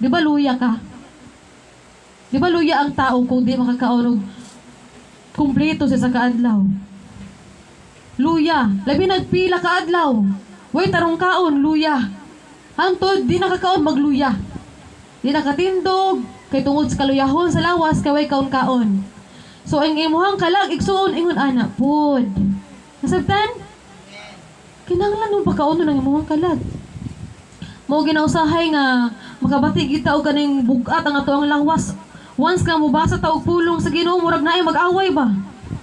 Di ba luya ka? Di ba luya ang tao kung di makakaon og kumpleto sa kaadlaw? Luya, labi nagpila ka adlaw. Way tarong kaon, luya. Hantod, di nakakaon, magluya. Di nakatindog, kay tungod sa kaluyahon sa lawas, kaway kaon-kaon. So, ang imuhang kalag, igsuon, ingon anak, pod. Nasabtan? Kinanglan mo ba kaon ng imuhang kalag? Mo ginausahay nga, makabati kita o ganing bugat ang ato ang lawas. Once ka mubasa ta og pulong sa Ginoo, murag na ay mag-away ba?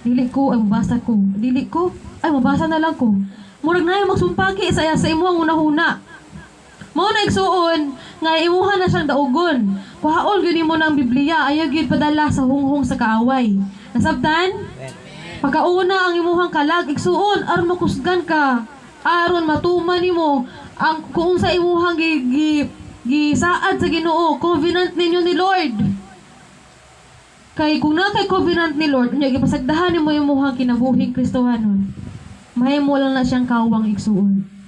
Dili ko, ay mabasa ko. Dili ko, ay mabasa na lang ko. Murag na ay magsumpaki sa imuhang una-huna. Mao na igsuon nga imuha na siyang daugon. Kuhaon gyud mo ng Biblia, ayaw gyud padala sa hunghong sa kaaway. Nasabtan? Pagkauna ang imuhang kalag igsuon aron makusgan ka, aron matuman nimo ang kung sa imuhang gisaad sa Ginoo, covenant ninyo ni Lord. Kay kung na kay covenant ni Lord, unya gipasagdahan nimo imuhang kinabuhing Kristohanon. Mahimo lang na siyang kawang igsuon.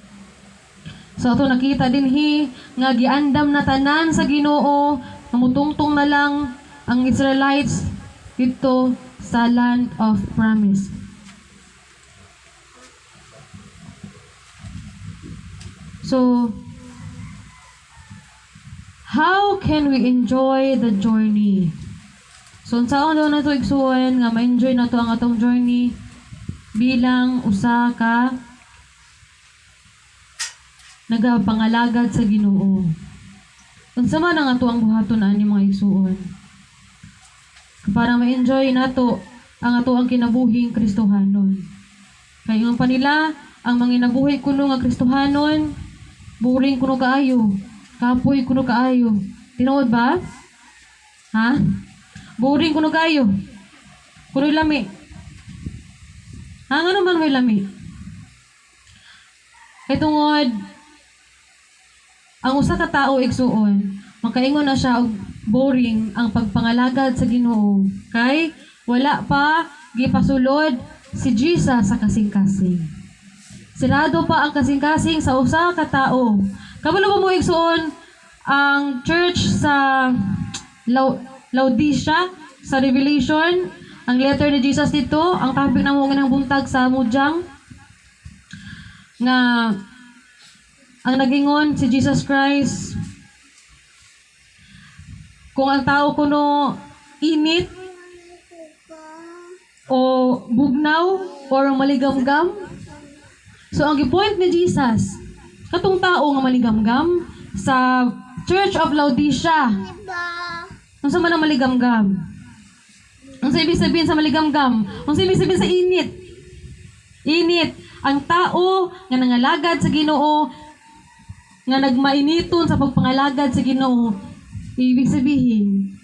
So ato nakita dinhi nga giandam na tanan sa Ginoo, namutungtong na lang ang Israelites dito sa land of promise. So how can we enjoy the journey? So unsaon daw nato igsuon nga ma-enjoy nato ang atong journey bilang usa ka nagapangalagad sa Ginoo. Unsa man ang ato ang buhaton ani mga igsuon? Para ma-enjoy nato ang ato ang kinabuhing Kristohanon. Kay ang panila ang mga nabuhi kuno nga Kristohanon, boring kuno kaayo, kapoy kuno kaayo. Tinuod ba? Ha? Boring kuno kaayo. Kuno lami. Ano man may lami? Kay tungod ang usa ka tawo igsuon, makaingon na siya og boring ang pagpangalagad sa Ginoo. Kay wala pa gipasulod si Jesus sa kasing-kasing. Sirado pa ang kasing-kasing sa usa ka tawo. Kabalo mo igsuon ang church sa Laodicea sa Revelation, ang letter ni Jesus dito, ang topic na mo ng buntag sa Mudyang nga ang nagingon si Jesus Christ, kung ang tao kuno init o bugnaw or maligamgam. So ang gipoint ni Jesus, katong tao nga maligamgam sa Church of Laodicea. Unsa man ang maligamgam? Unsa ibig sabihin sa maligamgam? Unsa ibig sabihin sa init? Init. Ang tao nga nangalagad sa Ginoo, nga nagmainiton sa pagpangalagad sa Ginoo, ibig sabihin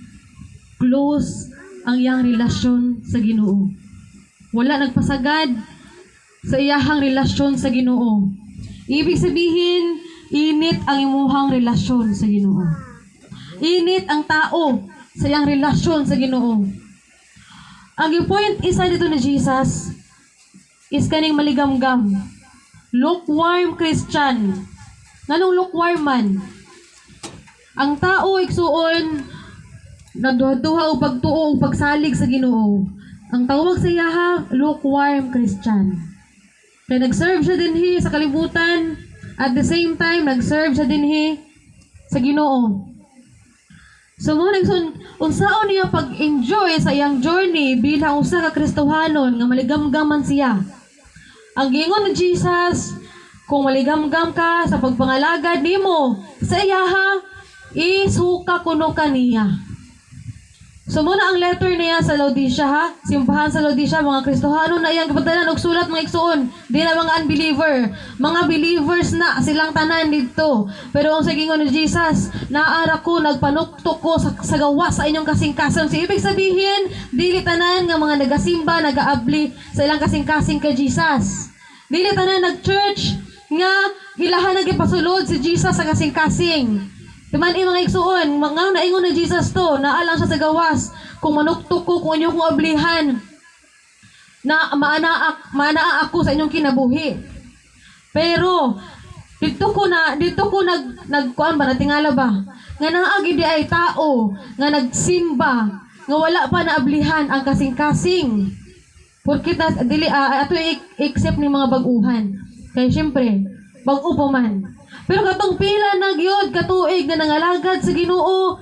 close ang iyang relasyon sa Ginoo. Wala nagpasagad sa iyahang relasyon sa Ginoo. Ibig sabihin init ang imuhang relasyon sa Ginoo. Init ang tao sa iyang relasyon sa Ginoo. Ang point isa dito ni Jesus is kaning maligamgam, lukewarm Christian. Nganong lukewarm man? Ang tao igsuon nagduha-duha og pagtuo og pagsalig sa Ginoo. Ang tawag sa iyaha lukewarm Christian. Kaya nag-serve siya dinhi sa kalibutan, at the same time nag-serve siya dinhi sa Ginoo. So mo nagsun unsaon niya pag-enjoy sa iyang journey bilang usa ka Kristohanon nga maligamgaman siya. Ang gingon ni Jesus, kung maligamgam ka sa pagpangalagad nimo sa iyaha, isuka kuno kaniya. So muna ang letter niya sa Laodicea, ha? Simbahan sa Laodicea, mga Kristohano na iyang kapadalan og sulat mga igsuon. Di na mga unbeliever. Mga believers na silang tanan dito. Pero ang sagingon ni Jesus, naara ko, nagpanuktok ko sa gawa sa inyong kasing-kasing. So ibig sabihin, dili tanan nga mga nagasimba, nagaabli sa ilang kasing-kasing kay Jesus. Dili tanan nag-church nga ilahan nagipasulod si Jesus sa kasing-kasing. Timan mga igsuon, mga naingon ni Jesus to, naalang siya sa gawas, kung manuktok ko, kung inyo kong ablihan, na maanaa ako sa inyong kinabuhi. Pero, Dito ko nagkuan ba natingala ba nga naagi di ay tao nga nagsimba nga wala pa naablihan ang kasing-kasing. Porkit na dili ato accept ni mga baguhan. Kay syempre, bag-o pa man. Pero katong pila na gyud katuig na nangalagad sa Ginoo,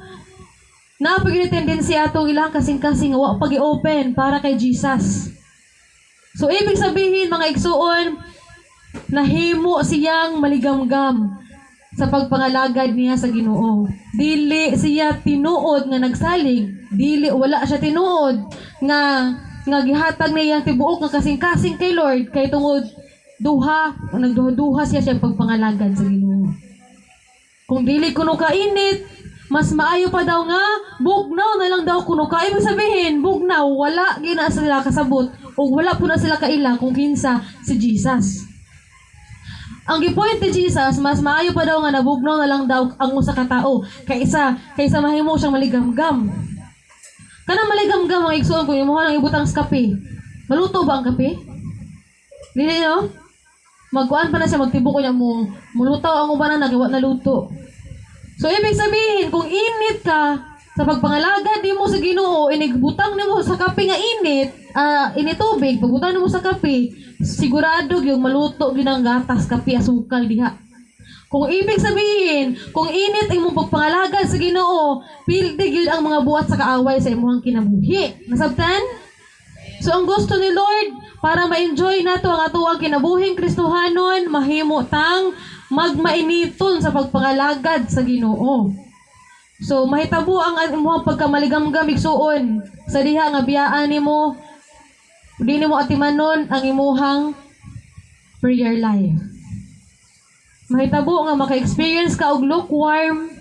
napagin tendency atong ilang kasing-kasing nga wa pag-i-open para kay Jesus. So ibig sabihin mga igsuon, nahimo siyang maligamgam sa pagpangalagad niya sa Ginoo. Dili siya tinuod nga nagsalig, dili wala siya tinuod nga gihatag niya tibuok nga kasing-kasing kay Lord kay tungod nagduha siya pagpangalagad sa Ginoo. Kung dili kuno kainit, mas maayo pa daw nga bugnaw na lang daw kuno ka. Ibig sabihin, bugnaw wala gina sila kasabot o wala po na sila kaila kung kinsa si Jesus. Ang gipoint ni Jesus, mas maayo pa daw nga nabugnaw na lang daw ang usa ka tao kaysa mahimo siyang maligamgam. Kanang maligamgam ang igsuon kung imuha lang ibutang sa kape. Maluto ba ang kape? Dili no? Magkuan pa na siya magtibok ko niya mo mulutaw ang uban na giwa na luto. So ibig sabihin kung init ka sa pagpangalagad di mo sa Ginoo, inigbutang nimo sa kape nga init, initubig, pagbutang nimo sa kape, sigurado yung maluto ginang gatas, kape, asukal diha. Kung ibig sabihin, kung init ang mong pagpangalagad sa Ginoo, pildi gyud ang mga buhat sa kaaway sa imong kinabuhi. Nasabtan? So ang gusto ni Lord para ma-enjoy nato ang atuang kinabuhing Kristohanon, mahimo tang magmainiton sa pagpangalagad sa Ginoo. So mahitabo ang imong pagkamaligamgam igsuon sa diha nga biyaan nimo, di nimo atimanon ang imuhang prayer life. Mahitabo nga maka-experience ka og lukewarm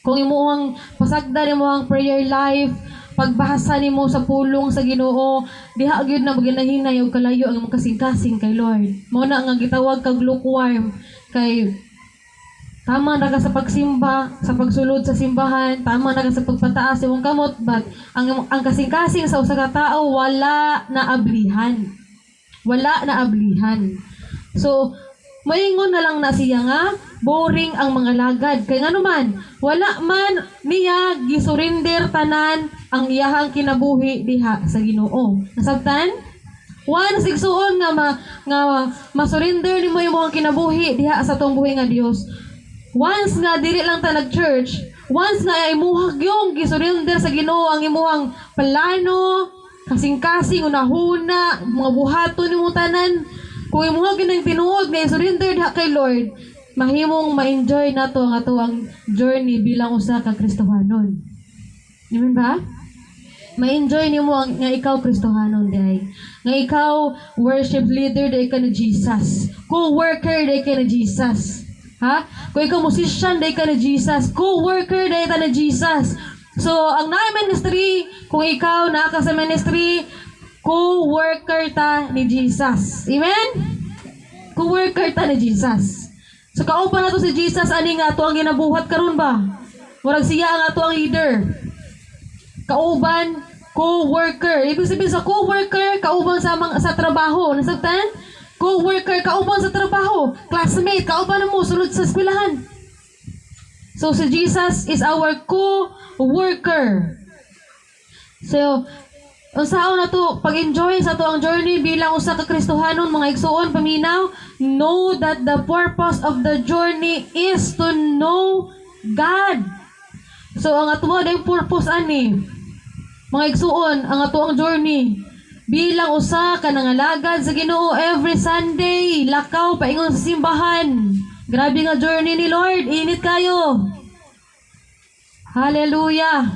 kung imuhang pasagda nimo ang prayer life, pagbasa nimo sa pulong sa Ginoo, diha gyud na maginahinay og kalayo ang imong kasing-kasing kay Lord. Mao na nga gitawag kag lukewarm kay tama na ka sa pagsimba, sa pagsulod sa simbahan, tama na ka sa pagpataas imong kamot, but ang kasing-kasing sa usa ka tawo wala na ablihan. Wala na ablihan. So moingon na lang na siya nga boring ang mga lagad kay nganuman wala man niya gisurrender tanan ang iyahang kinabuhi diha sa Ginoo. Nasabtan? Once igsuon nga masurrender nimo imong kinabuhi diha sa tong buhi nga Dios. Once nga dili lang ta nag-church, once nga imuhag yung gisurrender sa Ginoo ang imuhang plano, kasing-kasing unahuna, mga buhaton nimo tanan, kung imuhag ginang tinuod nga isurrender diha kay Lord, mahimong ma-enjoy nato ang atuang journey bilang usa ka Kristohanon. Amen ba? Ma-enjoy nimo nga ikaw Kristohanon day. Nga ikaw worship leader day ka na Jesus. Co-worker day ka na Jesus. Ha? Kung ikaw musician, day ka na Jesus. Co-worker, day ka na Jesus. So, ang na-ministry, kung ikaw naka sa ministry, co-worker ta ni Jesus. Amen? Co-worker ta ni Jesus. So, kaupa na to si Jesus, ani nga to ang ginabuhat karon ba? Murag siya ang ato ang leader. Kauban, co-worker. Ibig sabihin sa co-worker, kauban sa trabaho. Nasagtan? Co-worker, kauban sa trabaho. Classmate, kauban mo, sulod sa eskwelahan. So, si Jesus is our co-worker. So, unsaon na to, pag-enjoy sa to ang journey bilang usa ka Kristohanon, mga igsuon, paminaw, know that the purpose of the journey is to know God. So, ang ato ang purpose ani, mga igsuon, ang ato ang journey, bilang usa ka nangalagad sa Ginoo every Sunday, lakaw paingon sa simbahan. Grabe nga journey ni Lord, init kayo. Hallelujah.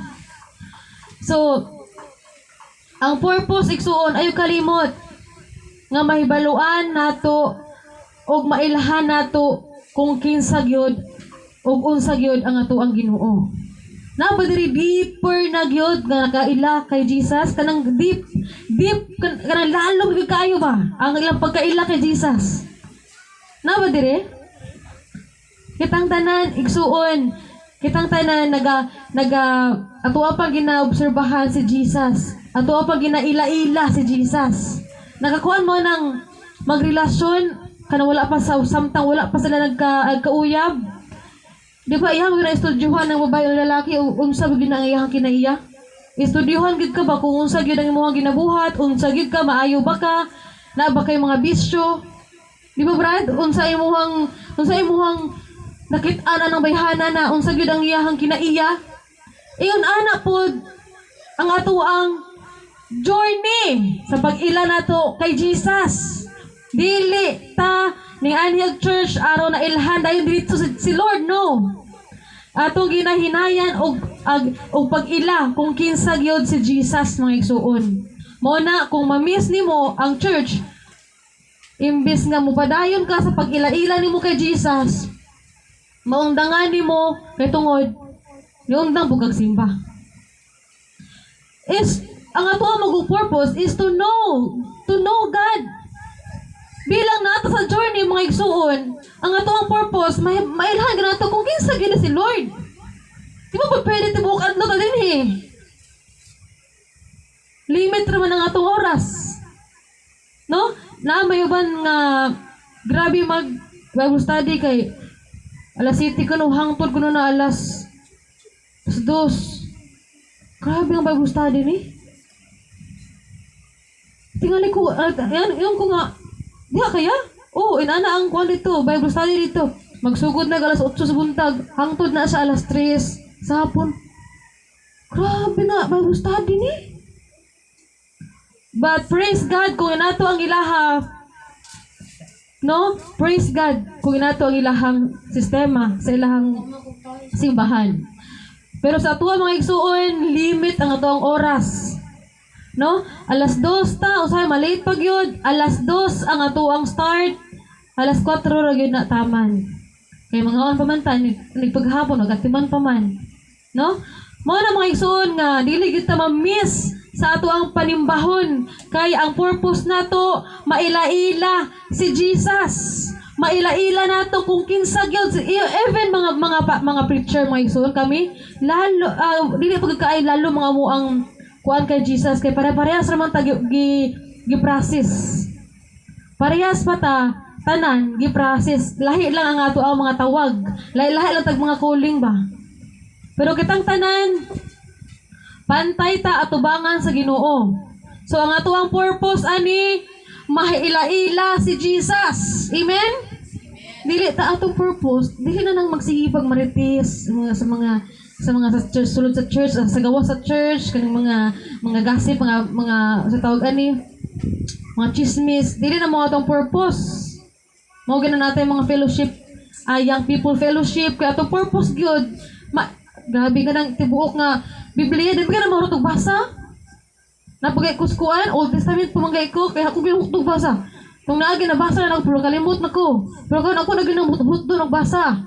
So, ang purpose igsuon ayo kalimot nga mahibaluan nato og mailhan nato kung kinsa gyud ug unsa gyud ang ato ang Ginoo. Na ba diri deeper na gyud nga nakaila kay Jesus, kanang deep kanang lalong gyud kaayo ba ang ilang pagkaila kay Jesus. Na ba diri? Kitang tanan igsuon, kitang tanan ato pa ginaobserbahan si Jesus. Ato pa ginaila-ila si Jesus. Nakakuan mo ng magrelasyon kana wala pa sa samtang wala pa sila nagkauyab. Di ba iya mga estudyuhan ng babae o lalaki unsa gyud ang iyang kinaiya? Estudyuhan gid ka ba kung unsa gyud ang imong ginabuhat, unsa gyud ka maayo ba ka, na ba kay mga bisyo? Di ba Brad? Unsa imong nakit-ana ng bayhana na unsa gyud ang iyang kinaiya? Iyon ana pod ang ato ang journey sa pag-ila nato kay Jesus. Dili ta ning Antioch Church araw na ilhan dayon dito si Lord, no. Atong ginahinayan og pag-ila kung kinsa gyud si Jesus mga igsuon. Mao na kung ma-miss nimo ang church, imbis nga mupadayon ka sa pag-ila-ila nimo kay Jesus, maungdangan nimo kay tungod niundang bugag simba. Ang ato ang mag-purpose is to know God. Bilang nato sa journey mga igsuon, ang ato ang purpose mailhan ganato kung kinsa gyud si Lord. Di ba pwede tibukan no din limit naman ang atong oras. No? Na may uban nga grabe mag Bible study kay alas 7 kuno hangtod kuno na alas 2. Grabe ang Bible study ni. Tingali ko yan ko nga diha kaya? Oh, inana ang kuan dito, Bible study dito. Magsugod na alas 8 sa buntag, hangtod na sa alas 3 sa hapon. Grabe nga Bible study ni. But praise God kung inato ang ilaha. No? Praise God kung inato ang ilahang sistema sa ilahang simbahan. Pero sa ato mga igsuon, limit ang ato ang oras. No? Alas 2 ta, usay malate pag yun. Alas 2 ang ato ang start. Alas 4 ra gyud na taman. Kay mga on pa man ta, nagpaghapon, nagatiman pa man. No? Mao na mga igsuon nga dili gyud ta ma-miss sa ato ang panimbahon kay ang purpose nato maila-ila si Jesus. Maila-ila nato kung kinsa gyud even mga preacher mga igsoon kami lalo dili pagkaay lalo mga mo ang kuan kay Jesus kay pare-parehas ra man ta gi-process. Parehas pa ta tanan gi-process. Lahi lang ang ato ang mga tawag. Lahi-lahi lang tag mga calling ba. Pero kitang tanan pantay ta atubangan sa Ginoo. So ang ato ang purpose ani maila-ila si Jesus. Amen? Dili ta atong purpose, dili na nang magsihipag marites sa mga sa church, sulod sa church, sa gawas sa church, kaning mga gossip, mga sa tawag ani, mga chismis. Dili na mo atong purpose. Mao gyud natin mga fellowship, young people fellowship, kay atong purpose gyud. Grabe ka nang tibuok nga Biblia, di ba ka na marutog basa? Napagay kuskuan, Old Testament pumangay ko, kaya ako binutog basa. Kung naagi nabasa na ako, pero kalimot na ko. Pero kung ako naginamut doon nagbasa.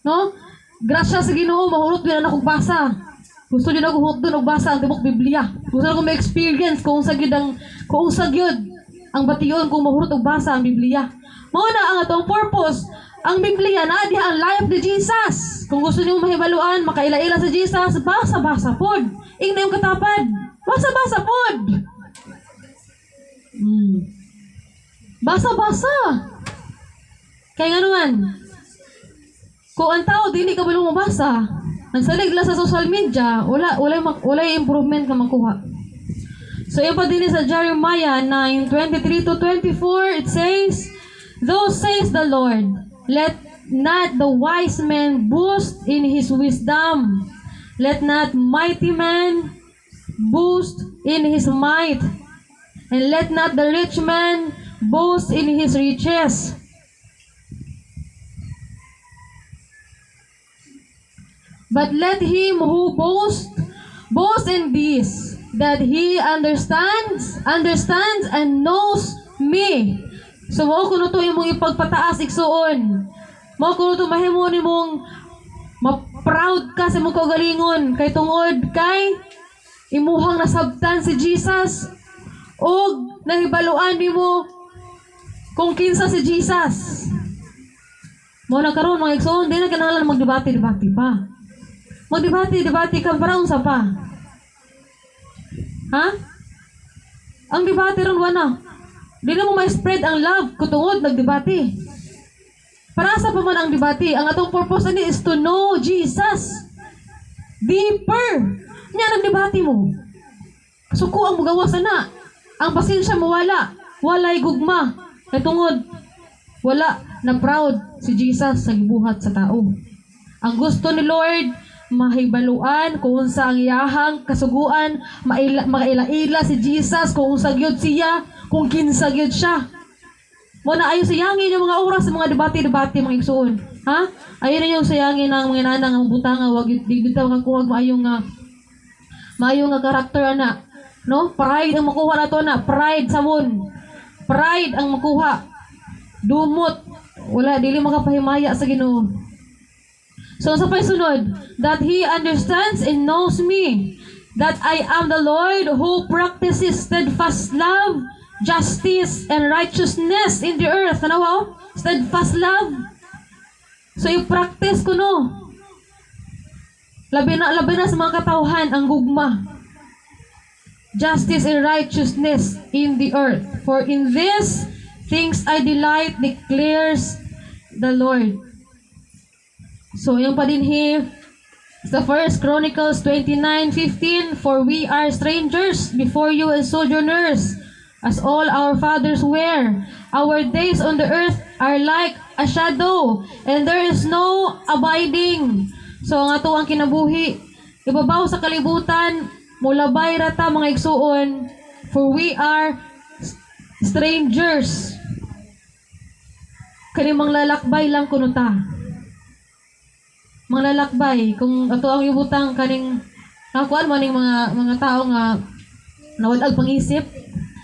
No? Grasya sa Ginoo, mahurot din na akong basa. Gusto din ako hurot doon nagbasa ang tibok Biblia. Gusto na akong ma-experience kung sa gyud ang bation kung mahurot og basa ang Biblia. Mao na ang atong purpose. Ang Biblia na diha ang life ni Jesus. Kung gusto niyo mahibaluan, makaila-ila sa Jesus, basa-basa pod. Ingna yung katapad. Basa-basa pod. Basa-basa. Kaya nga naman, kung ang tao dili ka balong mabasa, nagsalig lang sa social media, wala improvement ka makuha. So, iba din sa Jeremiah 9:23 to 24, it says, "Thus says the Lord, let not the wise man boast in his wisdom. Let not mighty man boast in his might. And let not the rich man boast in his riches. But let him who boast in this, that he understands and knows me." So, mao kuno to imong ipagpataas igsuon. Mao kuno to mahimo nimong ma-proud ka sa imong kaugalingon kay tungod kay imuhang nasabtan si Jesus og nahibaluan nimo kung kinsa si Jesus. Mao na karon mga igsoon, di na kinahanglan magdebate pa. Magdebate ka para unsa pa? Ha? Ang debate ron wala. Dili mo ma-spread ang love kutungod nagdebate. Para sa pa man ang debate, ang atong purpose ani is to know Jesus deeper. Nya nang debate mo. Suko ang mugawas na. Ang pasensya mo wala. Walay gugma. Kay tungod wala na proud si Jesus sa gibuhat sa tao. Ang gusto ni Lord mahibaluan kung unsa ang iyahang kasuguan, makaila-ila si Jesus kung unsa gyud siya, kung kinsa gyud siya. Mo na ayo sayangin yung mga oras sa mga debate-debate mga igsoon. Ha? Ayo na yung sayangin ng mga nanang ang butanga wag bitaw kang kuwag maayong nga karakter ana. No? Pride ang makuha nato na, pride samon. Pride ang makuha. Dumot. Wala dili makapahimaya sa Ginoo. So sa paisunod, that he understands and knows me, that I am the Lord who practices steadfast love, justice, and righteousness in the earth. Ano ba? Steadfast love. So i-practice ko no. Labi na sa mga katawhan ang gugma. Justice and righteousness in the earth. For in this things I delight, declares the Lord. So yung pa din sa 1 Chronicles 29:15, for we are strangers before you and sojourners, as all our fathers were. Our days on the earth are like a shadow, and there is no abiding. So ang ato ang kinabuhi, ibabaw sa kalibutan, mulabay rata mga igsuon, for we are strangers. Kanimang lalakbay lang kuno ta. Mga lalakbay, kung ato ang ibutang kaning nakuan mo ning mga tao nga nawadag pangisip,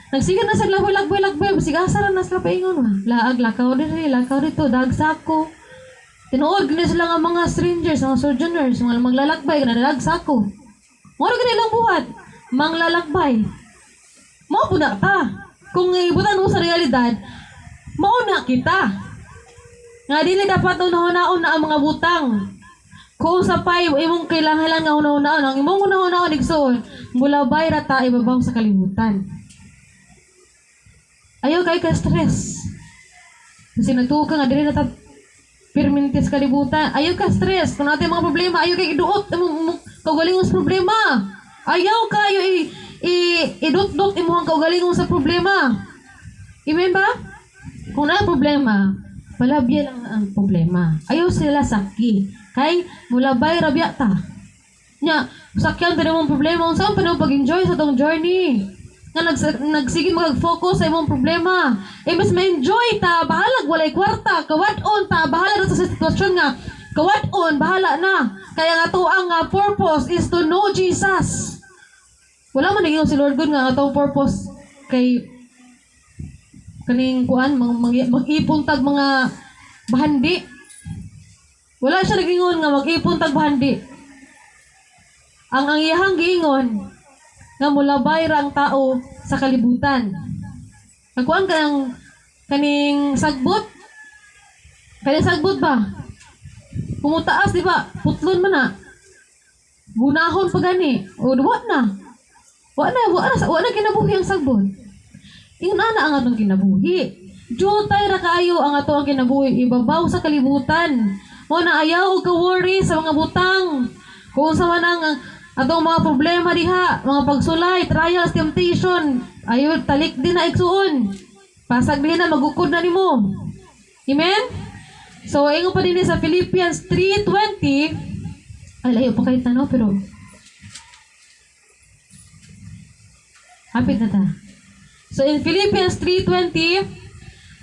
nagsigan na sila lagbay, masigasa na sila paingon, laag, lakaw dito, dagsako. Tinuod gani sila nga mga strangers, mga sojourners, mga maglalakbay, dagsako. Moro gani lang buhat, manglalakbay. Mao po na ta. Kung ibutan mo sa realidad, mauna kita. Nga dili dapat unahon-naon na ang mga butang. Kung sa pay, imong kailangan nga unahon-naon, ang imong unahon-naon igsoon, mulabay rata ibabaw sa kalibutan. Ayaw kay ka-stress. Kasi natuka nga dili na ta permanentes kalibutan. Ayaw ka stress. Kung natin mga problema, ayaw kay iduot kaugalingong sa problema. Ayaw kayo idot-dot imuhang kaugalingong sa problema. Amen ba? Kung na problema, palabya lang ang problema. Ayaw sila saki. Kay mulabay rabya ta. Nya, sakyan pa mong problema. Kung saan pa naman pag-enjoy sa tong journey. Nga nagsige mag-focus sa imong problema. Mas ma-enjoy ta, bahalag walay kwarta. Kawat-on ta, bahala na sa sitwasyon nga. Kawat-on, bahala na. Kaya nga to ang purpose is to know Jesus. Wala man naging si Lord God nga atong purpose kay kaning kuan mag-ipon tag mga bahandi. Wala siya nagingon nga mag-ipon tag bahandi. Ang iyahang giingon nga mulabay ra ang tao sa kalibutan. Nagkuan ka ng kaning sagbot. Kaning sagbot ba? Kumutaas, di ba? Putlon man na. Gunahon pa gani. O, wa na. Wa na kinabuhi ang sagbot. Ingon na ang atong kinabuhi. Jutay ra kaayo ang ato ang kinabuhi. Ibabaw sa kalibutan. Mo na ayaw og ka-worry sa mga butang. Kung sa man ang atong mga problema diha, mga pagsulay, trials, temptation, ayaw talik din na igsuon. Pasag din na magukod na nimo. Amen? So, ingon pa din sa Philippians 3:20. Ay, layo pa kayo tanong, pero hapit na ta. So, in Philippians 3:20,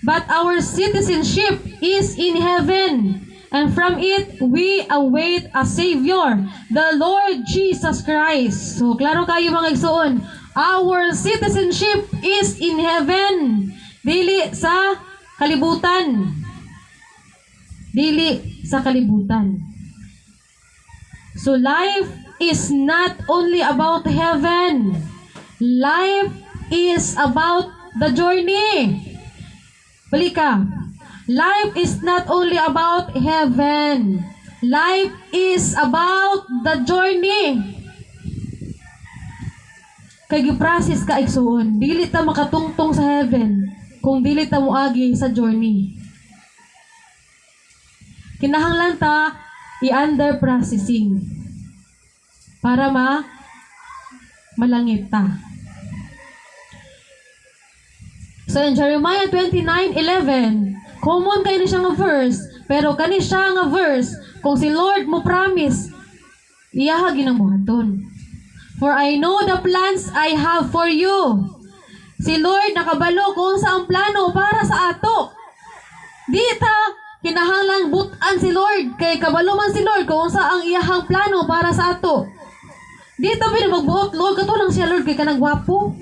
but our citizenship is in heaven, and from it we await a Savior, the Lord Jesus Christ. So, klaro kayo mga igsoon. Our citizenship is in heaven. Dili sa kalibutan. Dili sa kalibutan. So, life is not only about heaven. Life is about the journey. Balik ka. Life is not only about heaven. Life is about the journey. Kay giprasis ka igsuon, dili ta makatungtong sa heaven. kung dili ta moagi sa journey. Kinahanglan ta i-under processing para malangit ta. So in Jeremiah 29:11, common kayo na siya nga verse, pero kani siya nga verse, kung si Lord mo promise, iyaha ginamuhaton. For I know the plans I have for you. Si Lord nakabalo kung sa ang plano para sa ato. Di ta kinahanglan butan si Lord, kay kabalo man si Lord kung sa ang iyahang plano para sa ato. Di ta pinagbuot, Lord, kato lang siya, Lord, kay kanang gwapo.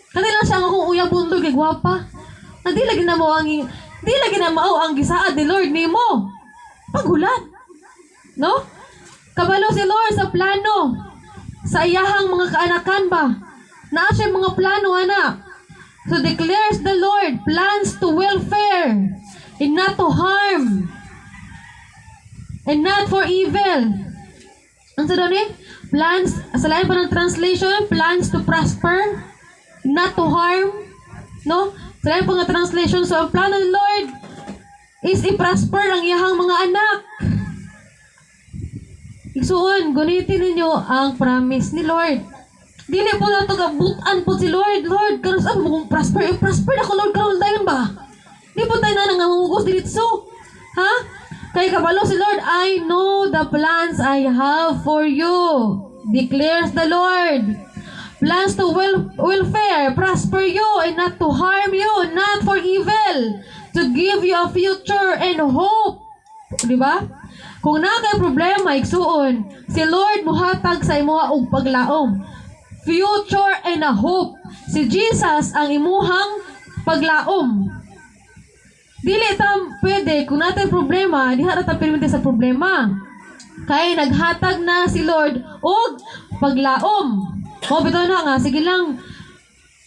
Kani lang siya nga kung uyang bundol kay gwapa. Na di lagi na mao ang gisaad ni Lord nimo. Pagulat. No? Kabalo si Lord sa plano. Sa iyahang mga kaanakan ba? Naa siya mga plano, ana. So declares the Lord plans to welfare and not to harm and not for evil. Ano sa doon eh? Plans, sa lain pa ng translation, plans to prosper, not to harm. No? Sa lain pa ng translation, so ang plano ng Lord is i-prosper ang iyahang mga anak. Igsuon, gunitin ninyo ang promise ni Lord. Dili po na ito gabutan po si Lord. Lord, karon saan mo kung prosper? I-prosper ako, Lord, karon dayon ba? Di po tayo na nangangugos dito. Ha? Kay kabalo si Lord, I know the plans I have for you, declares the Lord. Plans to welfare, prosper you, and not to harm you, not for evil, to give you a future and hope. Di ba? Kung na kay problema, igsuon, si Lord muhatag sa imuha og paglaom. Future and a hope. Si Jesus ang imuhang paglaom. Dili ta pwede, kung natin problema, di hata pirmite sa problema. Kaya naghatag na si Lord og paglaom. O bitaw na nga, sige lang.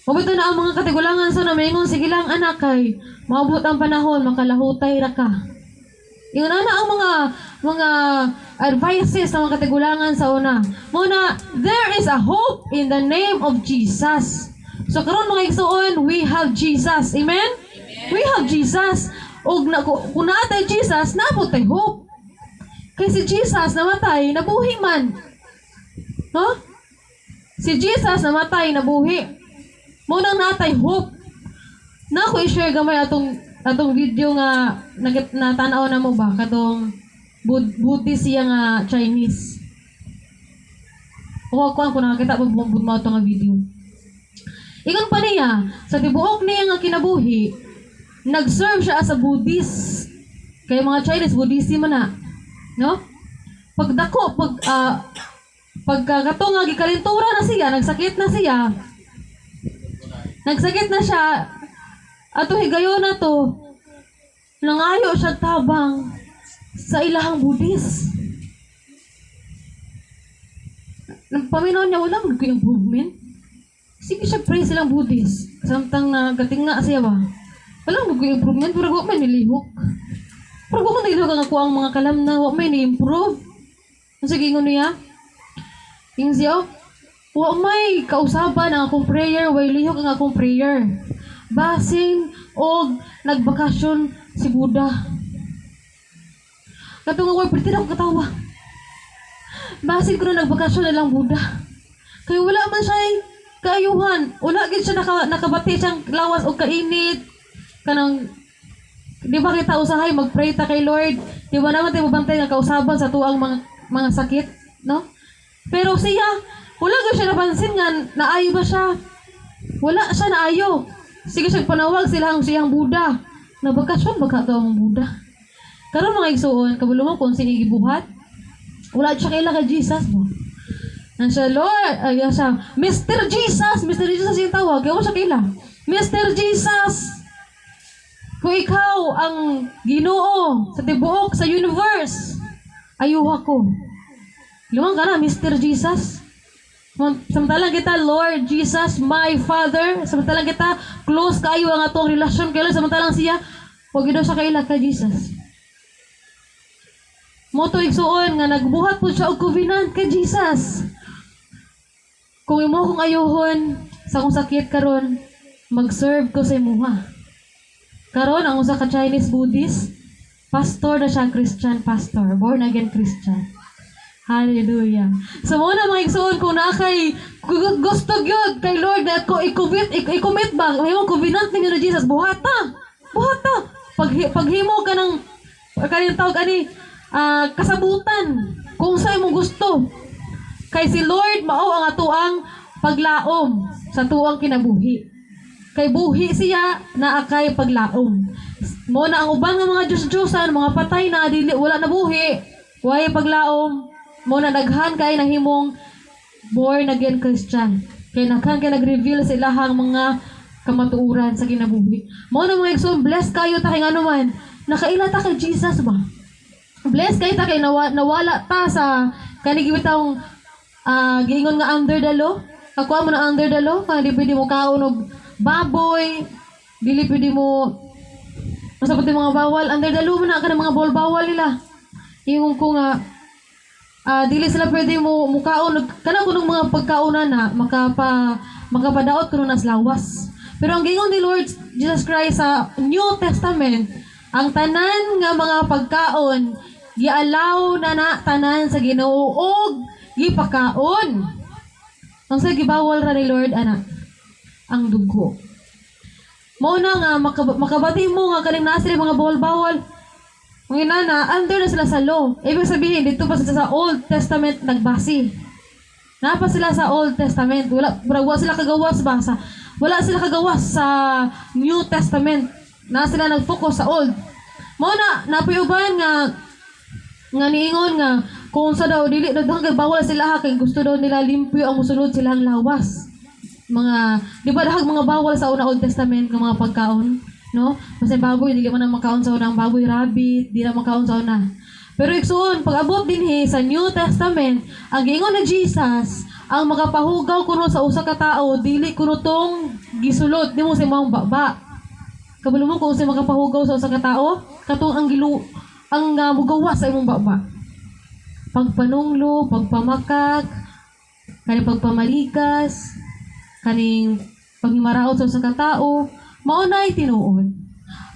O bitaw na ang mga katigulangan sa namingon, sige lang anak kay, maabot ang panahon, makalahutay ra ka. Yung na ang mga advices ng mga katigulangan sa una. Muna, there is a hope in the name of Jesus. So karon mga igsuon, we have Jesus. Amen? Amen. We have Jesus. O kung naatay Jesus, naabot tay hope. Kay si Jesus namatay, nabuhi man. Huh? Si Jesus namatay, nabuhi. Muna natay hope. Na ako i-share gamay atong video nga natanaw na mo ba katong Buddhist siya nga Chinese. O ako nakakita pag bumabot ito nga video. Ingon pa niya, sa tibuok niya nga kinabuhi, nag-serve siya as a Buddhist. Kaya mga Chinese, Buddhism na. No? Pagdako, pagkato nga gikalintura na siya, nagsakit na siya, ato higayon na to, nangayo siya tabang sa ilahang Buddhist. Paminaw niya, wala mag-improvement. Sige siya pray silang Buddhist. Samtang nagatinga siya ba? Wala mag-improvement, pero huwag may nilihok. Pero huwag may nilihok ang ako ang mga kalam na huwag may ni-improve. Sige nga niya. Yung siya, huwag may kausaban ang akong prayer, way lihok ang akong prayer. Basing o nagbakasyon si Buddha. Katong ako, pwede na ako katawa. Basing ko na nagbakasyon na lang Buddha. Kaya wala man siya kaayuhan. Wala gid siya nakabati siyang lawas o kainit. Kanang, di ba kita usahay, mag-pray ta kay Lord. Di ba naman tayo mabantay na kausaban sa tuang mga sakit, no? Pero siya, wala gid siya napansin nga, naayo ba siya? Wala siya naayo. Sige siya panawag siyang Buddha. Nabakasyon ba ka daw ang Buddha? Karon mga igsuon, kabalo mo kung sino gibuhat. Wala siya kaila kay Jesus mo. Nang siya, Lord, siya, Mr. Jesus yung tawag. Kaya mo siya kaila. Mr. Jesus, kung ikaw ang Ginoo sa tibuok sa universe, ayuha ko. Lumang ka na, Mr. Jesus. Samantalang kita, Lord Jesus, my Father. Samantalang kita, close kayo ang atong relasyon kayo. Samantalang siya, huwag daw siya kaila kay Jesus. Moto igsuon nga nagbuhat po siya og covenant kay Jesus. Kung imo kong ayuhon sa akong sakit karon, mag-serve ko sa imuha. Karon ang usa ka Chinese Buddhist, pastor na siya, Christian pastor, born again Christian. Hallelujah. So mo na mga igsoon kung na kay gusto gyud kay Lord na ko i-commit ba, may mo covenant ninyo na Jesus, buhata. Buhata. Paghimo ka ng kaning tawag ani kasabutan kung sa imong gusto. Kay si Lord mao ang atuang paglaom sa tuang kinabuhi. Kay buhi siya na akay paglaom. Mo na ang uban nga mga Diyos-Diyosan, mga patay na dili wala na buhi, way paglaom. Mo na daghan kay nahimong born again Christian. Kay nakhan kay nag-reveal sa ilahang mga kamatuuran sa kinabuhi. Mo na mga igsoon, blessed kayo ta kay anuman. Nakaila ta kay Jesus ba? Blessed kayo ta kay nawala ta sa kanigibitang giingon nga under the law. Ako mo na under the law, kaya di pwede mo kaon og baboy, dili pwede mo masabot yung mga bawal. Under the law mo na ka ng mga bawal nila. Ingon ko nga dili sila pwede mo mukaon kana kuno mga pagkauna na makapadaot kuno nas lawas. Pero ang gingon ni Lord Jesus Christ sa New Testament, ang tanan nga mga pagkaon gialaw na tanan sa Ginoo og gipakaon. Ang sa gibawal ra ni Lord ana ang dugo. Mao na nga makabati mo nga kaning naa sila mga bawal-bawal. Mga inana, under na sila sa law. Ibig sabihin, dito pa sila sa Old Testament nagbasi. Napa sila sa Old Testament. Wala sila kagawas ba? Wala sila kagawas sa New Testament. Na sila nag-focus sa Old. Mo na, napayuban nga niingon nga, kung sa daw, dili daw hanggang bawal sila ha, kaya gusto daw nila limpyo ang musunod silang lawas. Di ba dahag mga bawal sa una Old Testament ng mga pagkaon? No? Kasi baboy, dili man na makaon sa unang baboy, rabbit, di na makaon sa una. Pero iksoon, pag-abot din sa New Testament, ang giingon ni Jesus, ang makapahugaw kuno sa usa ka tao, dili kuno tong gisulod, di mo sa imong baba. Kabalo mo kung sa makapahugaw sa usa ka tao, katong ang mugawas sa imong baba. Pagpanunglo, pagpamakak, kaning pagpamalikas, kaning pagmaraot sa usa ka tao, mao na tinuod.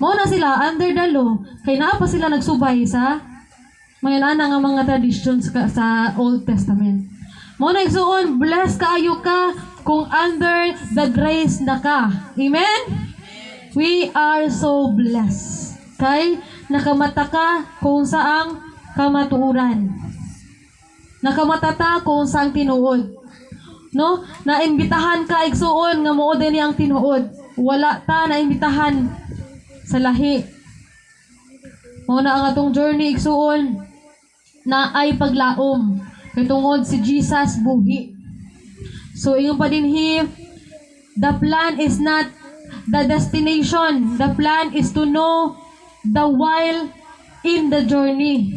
Mao na sila under the law, kay naa pa sila nagsubay sa mga nga mga traditions sa Old Testament. Mao na igsuon, blessed kaayo ka kung under the grace na ka. Amen? We are so blessed. Kay nakamata ka kung saang kamatuuran. Nakamata ta kung saang tinuod. No? Naimbitahan ka igsuon nga mao din ang tinuod. Wala ta na imbitahan sa lahi. Mao na ang atong journey igsuon na ay paglaom. Kay tungod si Jesus buhi. So ingon pa din the plan is not the destination. The plan is to know the while in the journey.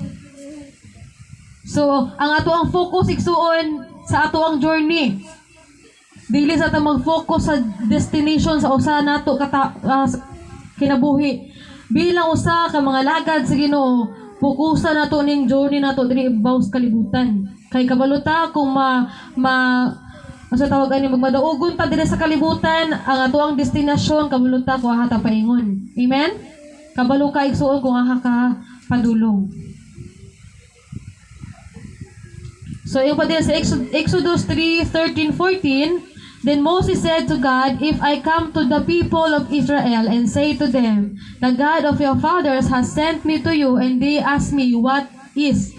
So ang ato ang focus igsuon sa ato ang journey. Dili sa ta mag-focus sa destination sa usa nato kinabuhi. Bilang usa ka mga lagad sa Ginoo, fokusan nato ning journey nato diri ibaw sa kalibutan. Kay kabaluta kung tawag ani magmadaugon ta diri sa kalibutan, ang ato ang destinasyon kabaluta ko aha ta paingon. Amen? Kabalo ka igsuon kung aha ka padulong. So yung pa din sa Exodus 3:13-14, then Moses said to God, if I come to the people of Israel and say to them, the God of your fathers has sent me to you, and they ask me, what is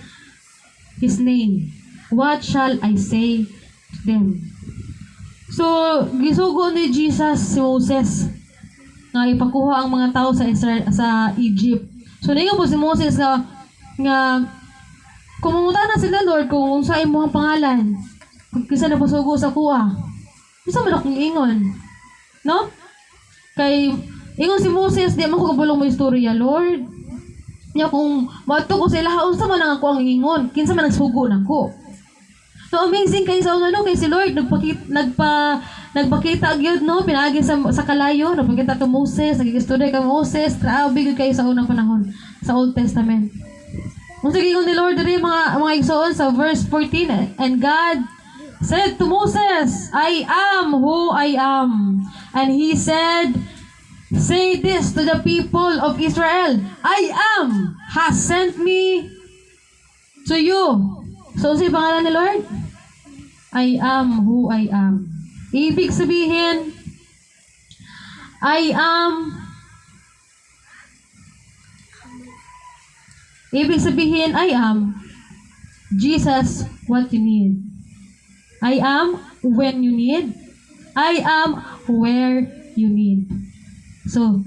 his name? What shall I say to them? So, gisugo ni Jesus si Moses nga ipakuha ang mga tao sa Israel, sa Egypt. So, ninyo po si Moses nga kumunguta na sila, Lord, kung sa imo ang pangalan. Kisa na pasugo sa kuha. Isa man akong ingon. No? Kay, ingon si Moses, di man ko kabulong mo istorya, Lord. Nya kung mato ko sila, unsa man ang ako ang ingon. Kinsa man nagsugo na ko. So, amazing kayo sa kay si Lord, nagpakita gyud no, pinaagi sa kalayo, nagpakita to Moses, nagigistudyo kay Moses, grabe gyud kayo sa unang panahon, sa Old Testament. Kung sige ni Lord, diri mga igsoon sa verse 14, and God said to Moses, I am who I am. And he said, Say this to the people of Israel, I am has sent me to you. So, si pangalan ni Lord? I am who I am. Ibig sabihin, I am, ibig sabihin, I am Jesus, what you need. I am when you need. I am where you need. So,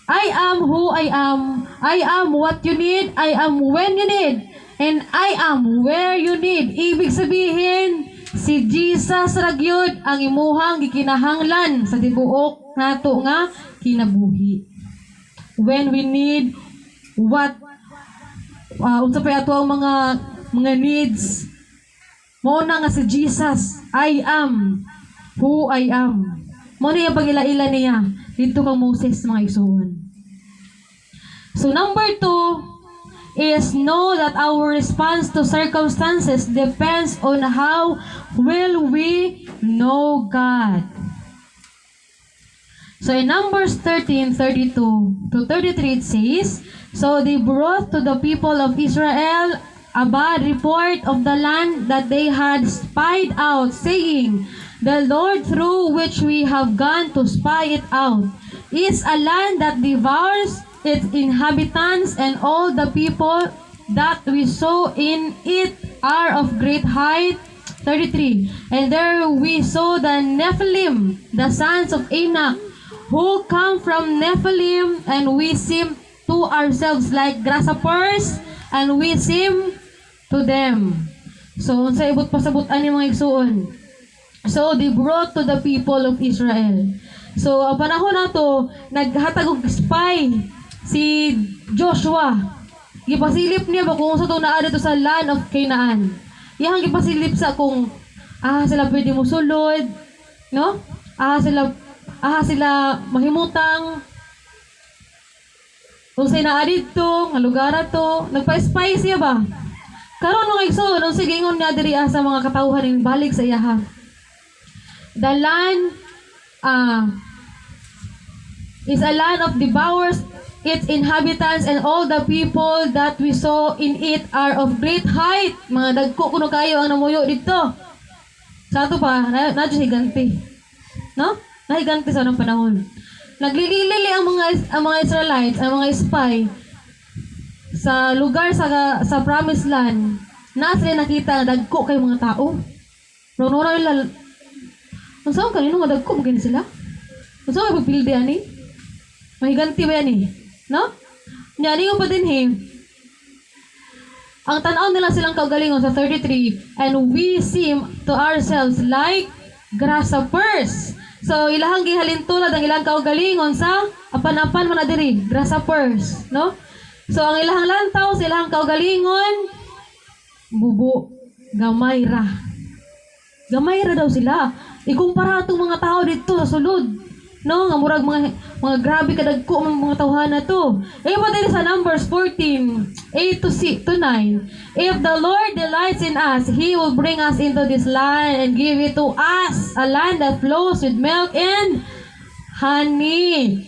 I am who I am. I am what you need. I am when you need. And I am where you need. Ibig sabihin, si Jesus ragyod ang imuhang gikinahanglan sa tibuok nato nga kinabuhi. When we need what unsa pa ato ang mga needs. Mo na nga si Jesus, I am who I am. Mo na yung pag-ila-ila niya dito kang Moses mga igsoon. So number 2 is know that our response to circumstances depends on how well we know God. So in Numbers 13:32 to 33 it says, so they brought to the people of Israel a bad report of the land that they had spied out, saying, the Lord through which we have gone to spy it out is a land that devours its inhabitants, and all the people that we saw in it are of great height. 33. And there we saw the Nephilim, the sons of Anak, who come from Nephilim, and we seem to ourselves like grasshoppers, and we seem to them. So, sa ibot pasabutan ni mga igsuon. So, they brought to the people of Israel. So, ang panahon na to, naghatag og spy si Joshua. Gipasilip niya ba kung sa to naa dito sa land of Canaan. Iyang gipasilip sa kung sila pwede mo sulod, no? Sila mahimutang kung sa'y naa dito, nga lugar to, nagpa-spy siya ba? Karon mga igsoon, nung sige ingon niya diri sa mga katawhan ng balik sa iyaha. The land is a land of devours its inhabitants, and all the people that we saw in it are of great height. Mga dagko kuno kayo ang namuyo dito. Sa ato pa, nadyo higanti. No? Nahiganti sa anong panahon. Naglilili ang mga Israelites, ang mga spy sa lugar sa promised land. Na sila nakita na dagko kay mga tao. Ronora nila. Ang saan kanino nga dagko maganda sila? Ang saan nga pagpildi ani? Mahiganti ba yan eh? No? Yan yung pa din eh. Ang tanaw nila silang kaugalingon sa 33, and we seem to ourselves like grasshoppers. So, ilahang gihalintulad ang ilang kaugalingon sa apan-apan man diri, grasshoppers, no? So, ang ilahang lantaw sa ilahang kaugalingon, bubo, gamay ra. Gamay ra daw sila. Ikumpara itong mga tao dito sa sulod. No, nga murag mga grabe kadagko mga tawhan na to. Iba din sa Numbers 14:8 to 9. If the Lord delights in us, He will bring us into this land and give it to us, a land that flows with milk and honey.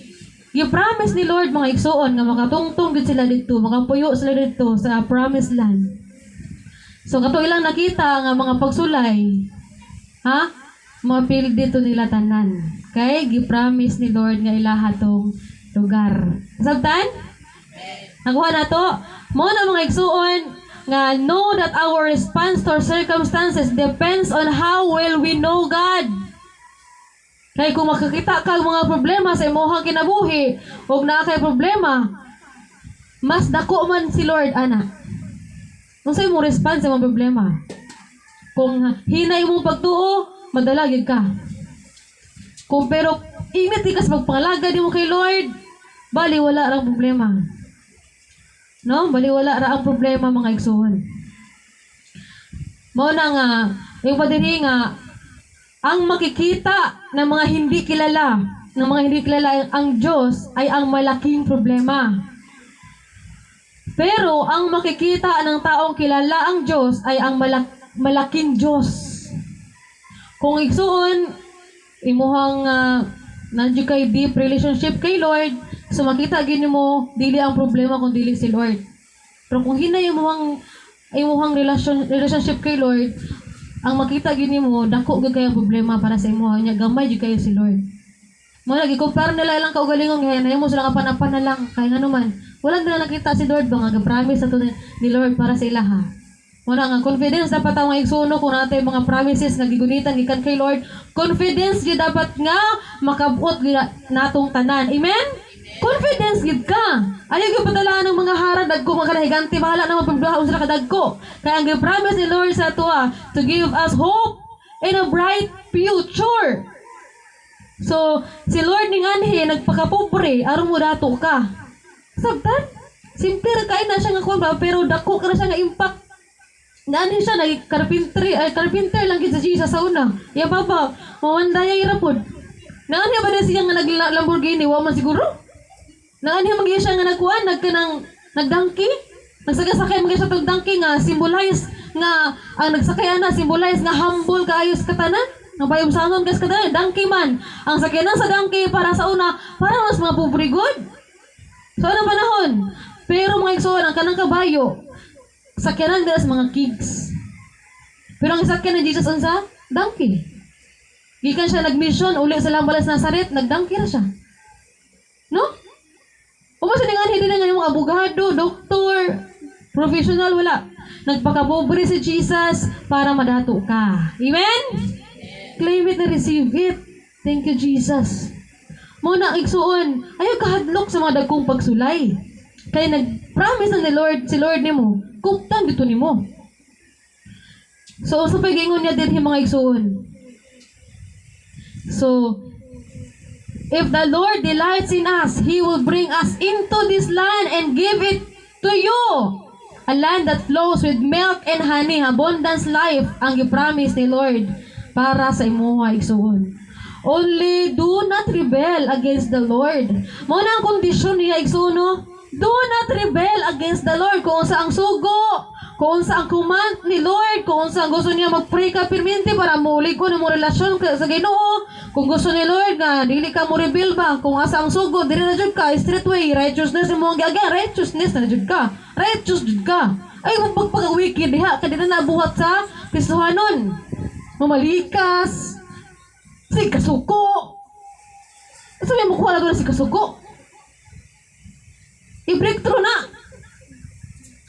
You promise ni Lord mga igsoon nga makatungtong gid sila dito, makapuyo sila dito sa promised land. So kato ilang nakita nga mga pagsulay, ha? Mga pilig dito nila tanan. Okay? Gi-promise ni Lord nga ilaha tong lugar. Sabtan? Nakuha na to. Mo na mga igsuon nga know that our response to our circumstances depends on how well we know God. Kaya kung makakita ka mga problema sa imong kinabuhi, huwag na kay problema, mas dako man si Lord, ana. Kung sa imong response sa mga problema. Kung hinay mong pagtuo, madalagid ka. Kung pero ingat ka sa pagpangalaga di mo kay Lord, bali wala rang problema. No? Bali wala ra ang problema mga igsoon. Mao na nga, yung padiri nga, ang makikita ng mga hindi kilala, ang Diyos ay ang malaking problema. Pero ang makikita ng taong kilala ang Diyos ay ang malaking Diyos. Kung igsuon, imuhang nandiyo kay deep relationship kay Lord, so makita gini mo, dili ang problema kung dili si Lord. Pero kung hinay imuhang relationship kay Lord, ang makita gini mo, dako gud kay ang problema para sa imo, nya gamay jud kayo si Lord. Mo lagi compare nila ilang kaugalingon kaya na mo sila kapan-apan na lang kay ngano man. Wala na nakita si Lord ba nga promise ato ni Lord para sa ilaha. Muna nga, confidence dapat ang igsuno kung natin mga promises nga gigunitan gikan kay Lord. Confidence gid dapat nga makabot natong tanan. Amen? Confidence gid ka. Ayaw gyud padalaan ng mga harad dagko mga kanahiganti bahala na mapagduhaon sila kadagko. Kaya ang promise ni Lord sa ato to give us hope and a bright future. So, si Lord ning anhi nagpakapobre aron mo dato ka. Sabtan? Simple ra kay na siya nga kuan ba pero dako ra siya nga impact. Nani siya carpenter lang gid sa Jesus sa una. Ya papa, mawandaya ira pod. Nani ba na siya nga nag-Lamborghini wa man siguro? Nani man siya nga nagkuan nagdangki? Nagsagasakay man siya tong donkey nga symbolize nga ang nagsakay ana symbolize nga humble kaayo sa katanan. Ang bayom sanon guys katanan donkey man. Ang sakyanan sa donkey para sa una para mas mga pobre good. So anong panahon? Pero mga igsoon ang kanang kabayo sakyanan nila sa mga kids. Pero ang sakyan ni Jesus unsa? Donkey. Gikan siya nag-mission uli sa Lambalas Nazaret, nag-donkey ra siya. No? Kung sa dingan hindi na yung abogado, doktor, professional, wala. Nagpakapobre si Jesus para madato ka. Amen? Claim it na receive it. Thank you, Jesus. Muna igsuon, ayaw kahadlok sa mga dagkong pagsulay. Kaya nag-promise na si Lord ni mo, kumtang dito ni mo. So, sa pag-ingon niya din yung mga igsuon. So, if the Lord delights in us, He will bring us into this land and give it to you. A land that flows with milk and honey, abundance life, ang i-promise ni Lord para sa imuha igsuon. Only do not rebel against the Lord. Muna ang kondisyon niya igsuno, do not rebel against the Lord. Kung sa ang sugo, kung sa ang command ni Lord, kung sa gusto niya mag-pray ka pirminti para muli ko na mo relasyon sa Ginoo, kung gusto ni Lord nga dili ka mo rebel ba, kung asa ang sugo dili na jud ka straight way, righteousness mo giaga, righteousness na jud ka, righteous jud ka. Ay pag-wicked diha ka dili na buhat sa Kristohanon. Mamalikas, si kasuko. Sabi mo kuha na doon si kasuko. I-breakthrough na.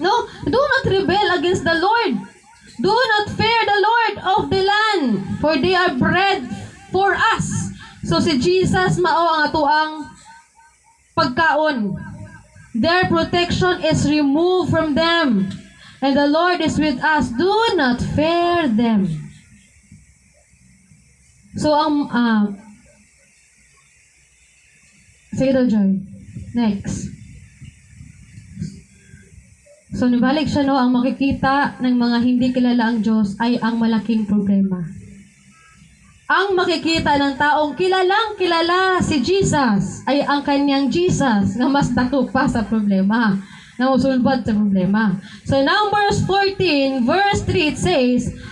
No, do not rebel against the Lord. Do not fear the Lord of the land, for they are bread for us. So si Jesus mao ang atuang pagkaon. Their protection is removed from them, and the Lord is with us. Do not fear them. So ang sige daw, Joy. Next. So, nibalik siya, no, ang makikita ng mga hindi kilala ang Diyos ay ang malaking problema. Ang makikita ng taong kilalang kilala si Jesus ay ang kanyang Jesus na mas dako pa sa problema, na usulbad sa problema. So, Numbers 14, verse 3, it says,